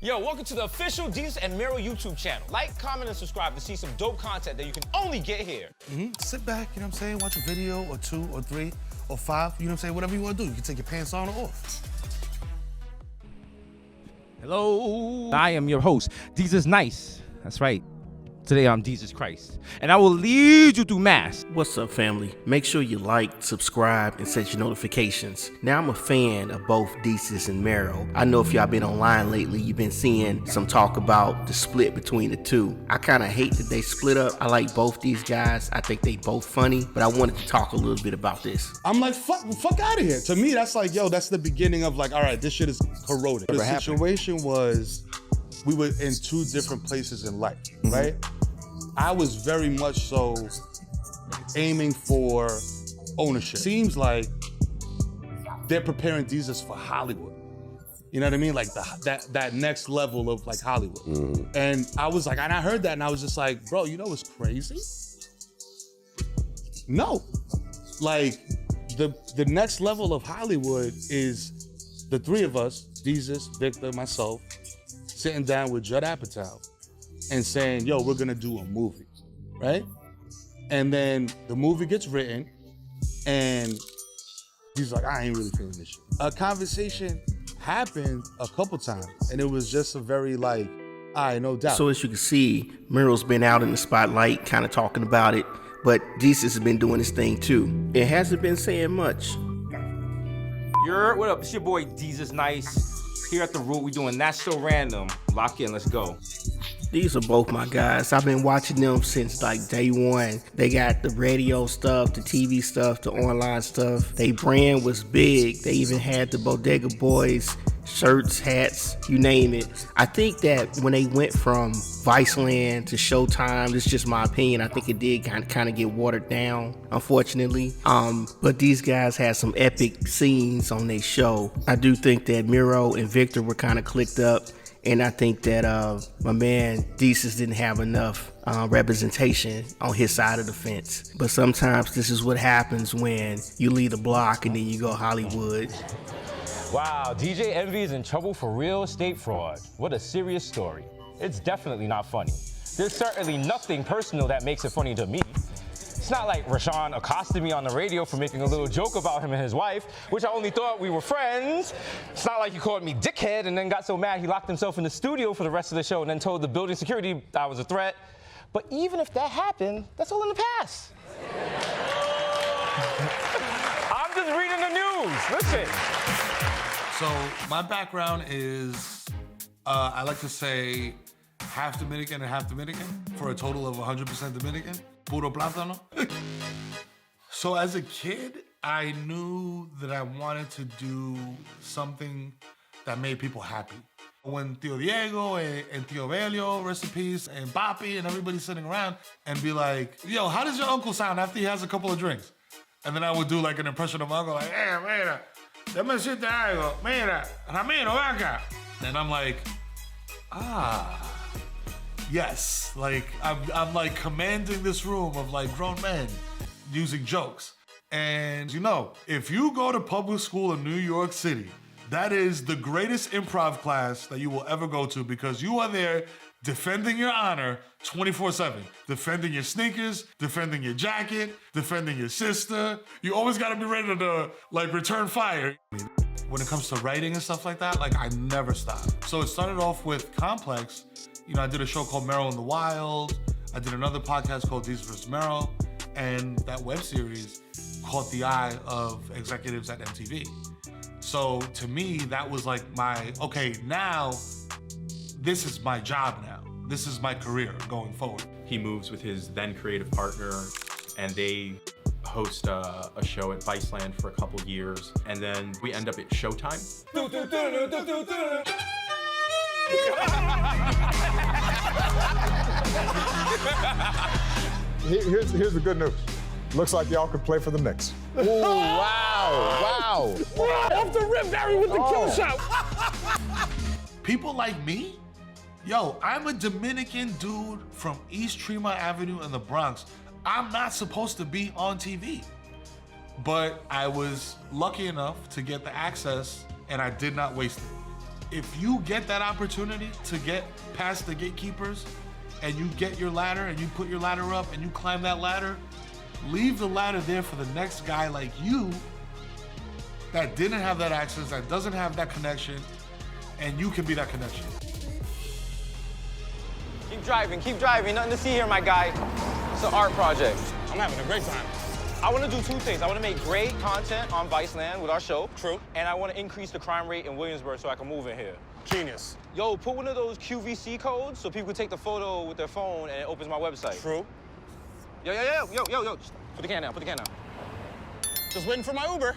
Yo, welcome to the official Desus and Mero YouTube channel. Like, comment, and subscribe to see some dope content that you can only get here. Sit back, you know what I'm saying? Watch a video or 2 or 3 or 5, you know what I'm saying? Whatever you want to do. You can take your pants on or off. Hello, I am your host, Desus Nice. That's right. Today I'm Jesus Christ, and I will lead you through mass. What's up, family? Make sure you like, subscribe, and set your notifications. Now, I'm a fan of both Desus and Mero. I know if y'all been online lately, you've been seeing some talk about the split between the two. I kind of hate that they split up. I like both these guys. I think they both funny, but I wanted to talk a little bit about this. I'm like, fuck out of here. To me, that's like, yo, that's the beginning of like, all right, this shit is corroded. The situation was, we were in 2 different places in life, right? I was very much so aiming for ownership. Seems like they're preparing Desus for Hollywood. You know what I mean? Like that next level of like Hollywood. And I was like, and I heard that and I was just like, bro, you know what's crazy? No. Like the next level of Hollywood is the 3 of us, Desus, Victor, myself, sitting down with Judd Apatow and saying, yo, we're gonna do a movie, right? And then the movie gets written and he's like, I ain't really feeling this shit. A conversation happened a couple times and it was just a very like, all right, no doubt. So as you can see, Mero's been out in the spotlight kind of talking about it, but Desus has been doing his thing too. It hasn't been saying much. What up? It's your boy Desus Nice. Here at the Root, we doing That's So Random. Lock in, let's go. These are both my guys. I've been watching them since like day one. They got the radio stuff, the TV stuff, the online stuff. Their brand was big. They even had the Bodega Boys shirts, hats, you name it. I think that when they went from Viceland to Showtime, it's just my opinion, I think it did kind of get watered down, unfortunately. But these guys had some epic scenes on their show. I do think that Mero and Victor were kind of clicked up. And I think that my man Desus didn't have enough representation on his side of the fence. But sometimes this is what happens when you leave the block and then you go Hollywood. Wow, DJ Envy is in trouble for real estate fraud. What a serious story. It's definitely not funny. There's certainly nothing personal that makes it funny to me. It's not like Rashawn accosted me on the radio for making a little joke about him and his wife, which I only thought we were friends. It's not like he called me dickhead and then got so mad he locked himself in the studio for the rest of the show and then told the building security I was a threat. But even if that happened, that's all in the past. I'm just reading the news. Listen. So my background is, I like to say, half Dominican and half Dominican for a total of 100% Dominican. Puro plátano. So as a kid, I knew that I wanted to do something that made people happy. When Tio Diego and Tio Belio, rest in peace, and Papi and everybody's sitting around and be like, yo, how does your uncle sound after he has a couple of drinks? And then I would do like an impression of my uncle, like, hey, mira, déjame decirte algo, mira, Ramiro, ven acá. And I'm like, yes, like I'm like commanding this room of like grown men using jokes. And you know, if you go to public school in New York City, that is the greatest improv class that you will ever go to because you are there defending your honor 24/7. Defending your sneakers, defending your jacket, defending your sister. You always gotta be ready to like return fire. When it comes to writing and stuff like that, like I never stop. So it started off with Complex. You know, I did a show called Mero in the Wild. I did another podcast called Desus and Mero. And that web series caught the eye of executives at MTV. So to me, that was like okay, now this is my job now. This is my career going forward. He moves with his then creative partner and they host a show at Viceland for a couple years. And then we end up at Showtime. Here's the good news. Looks like y'all could play for the Knicks. Ooh, wow. Off the rip, Barry with the kill shot. People like me, yo, I'm a Dominican dude from East Tremont Avenue in the Bronx. I'm not supposed to be on TV. But I was lucky enough to get the access and I did not waste it. if you get that opportunity to get past the gatekeepers and you get your ladder and you put your ladder up and you climb that ladder, leave the ladder there for the next guy like you that didn't have that access, that doesn't have that connection, and you can be that connection. Keep driving. Nothing to see here, my guy. It's an art project. I'm having a great time. I want to do two things. I want to make great content on Viceland with our show. True. And I want to increase the crime rate in Williamsburg so I can move in here. Genius. Yo, put one of those QVC codes so people can take the photo with their phone and it opens my website. True. Yo. Put the can down. Just waiting for my Uber.